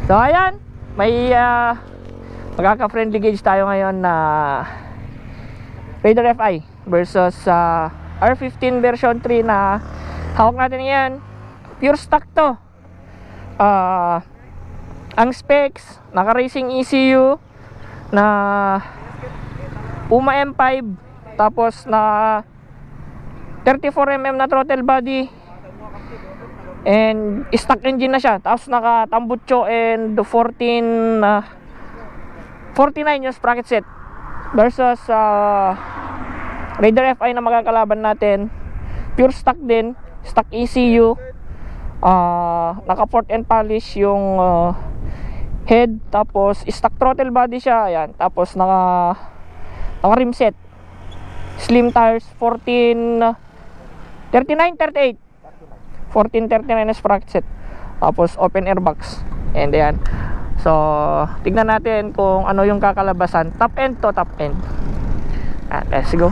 So ayan, may magkaka-friendly gauge tayo ngayon na Raider FI versus R15 version 3 na hawak natin ngayon. Pure stock to. Ang specs, naka-racing ECU na Puma M5, tapos na 34mm na throttle body and stock engine na siya, tapos naka tambucho and 49 yung sprocket set versus Raider FI na magkakalaban natin. Pure stock din, stock ECU, naka port and polish yung head, tapos stock throttle body siya, ayan, tapos naka rim set, slim tires, 1439 na sprocket set, tapos open airbags, and ayan. So tignan natin kung ano yung kakalabasan, top end to top end. Let's go.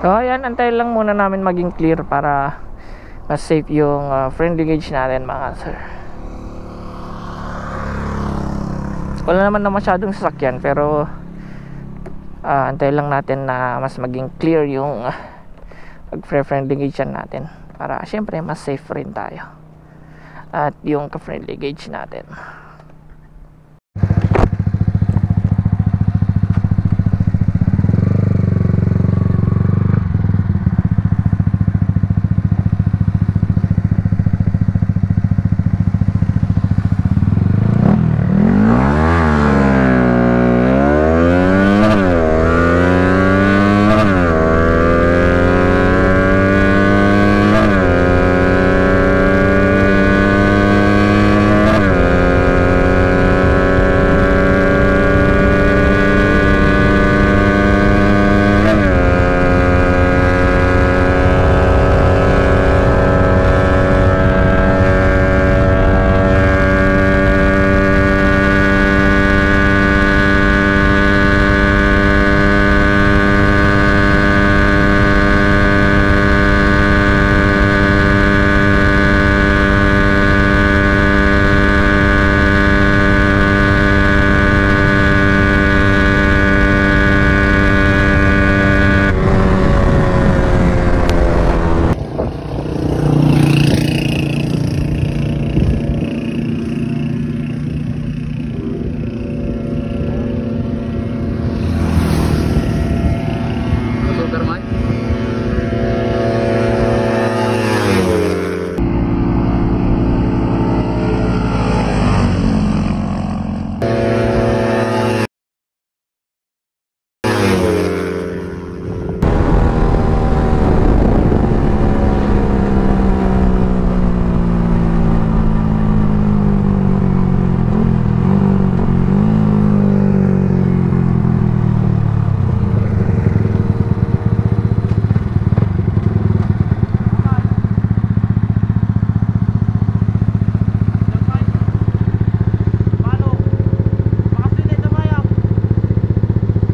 So ayan, antayin lang muna namin maging clear para mas safe yung friendly gauge natin, mga sir. Wala naman na masyadong sasakyan, pero antayin lang natin na mas maging clear yung pag-friendly gauge natin, para syempre mas safe rin tayo at yung ka-friendly gauge natin.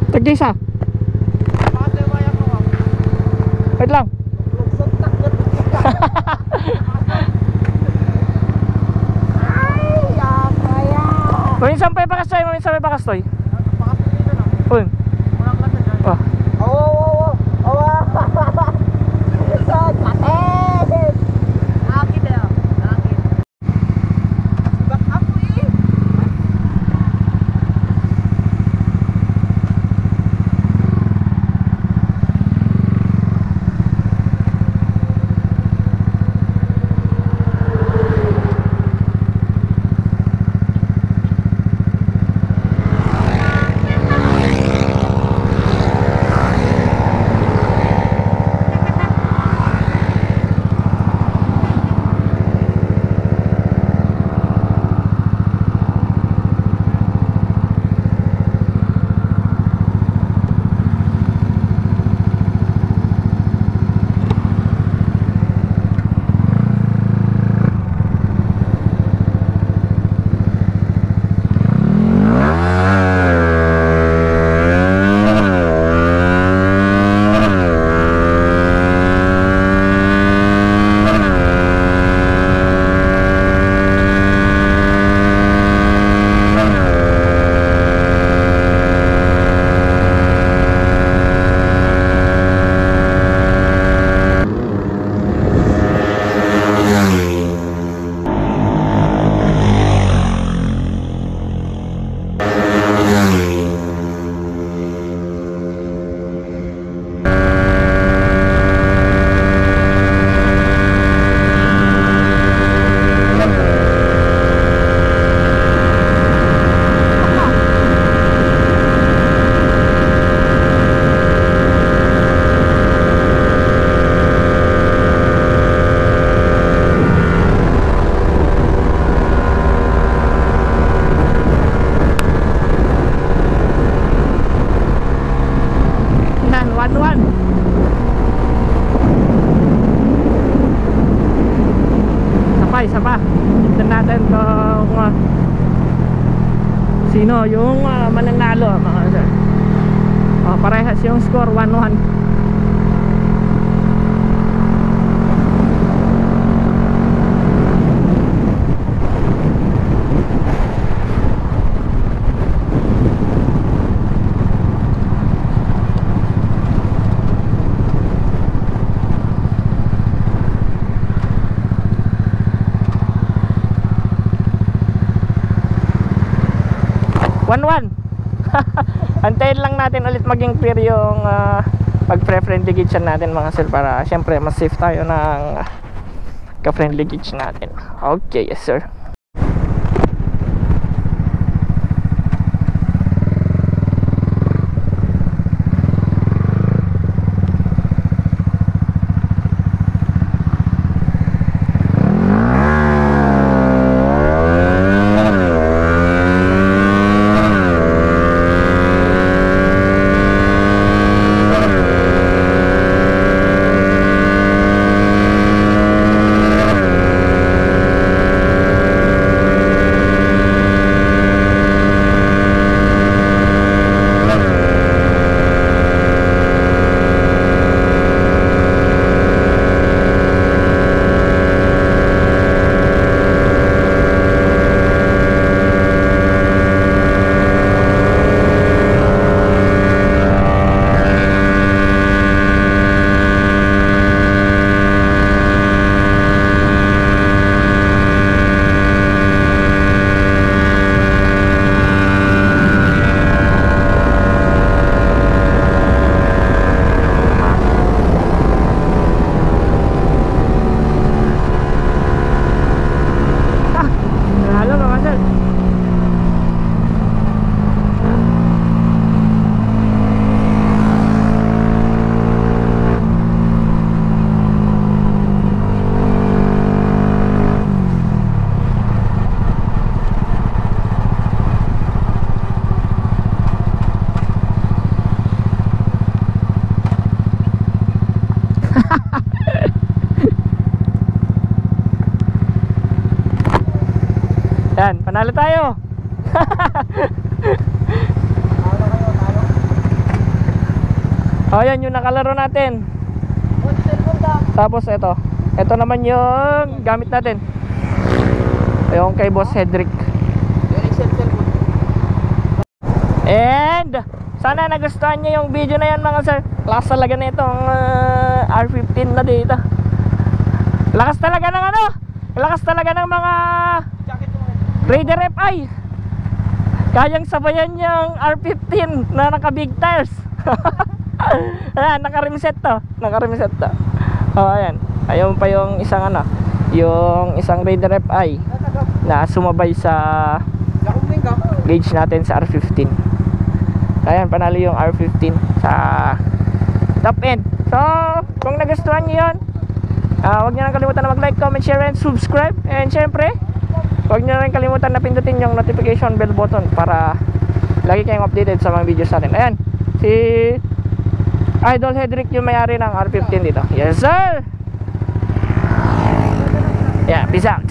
Tagdisa. Wait lang. Maminsan pa ipakastoy, maminsan pa ipakastoy. Uy. isa pa. Tignan natin kung sino yung mananalo mga sir. Parehas yung score 1-1. Antayin lang natin ulit maging clear yung pag-friendly gauge natin mga sir, para syempre mas safe tayo ng ka-friendly gauge natin. Okay, yes sir. Yan, panalo tayo. Oh, yan yung nakalaro natin. Tapos ito naman yung gamit natin. Yung kay Boss Hedrick. And sana nagustuhan nyo yung video na yan mga sir. Lakas talaga na itong R15 na dito. Lakas talaga ng lakas talaga ng mga Raider FI. Kayang sabayan yung R15 na naka big tires. Ayan, naka-reset to. Oh, ayan. Ayun pa yung isang yung isang Raider FI na sumabay sa gauge natin sa R15. Ayan, panalo yung R15 sa top end. So, kung nagustuhan nyo yun, huwag nyo nang kalimutan na mag-like, comment, share, and subscribe. And syempre, huwag nyo rin kalimutan na pindutin yung notification bell button para lagi kayong updated sa mga videos natin. Ayan, si Idol Hedrick yung may-ari ng R15 dito. Yes sir! Yeah, peace out.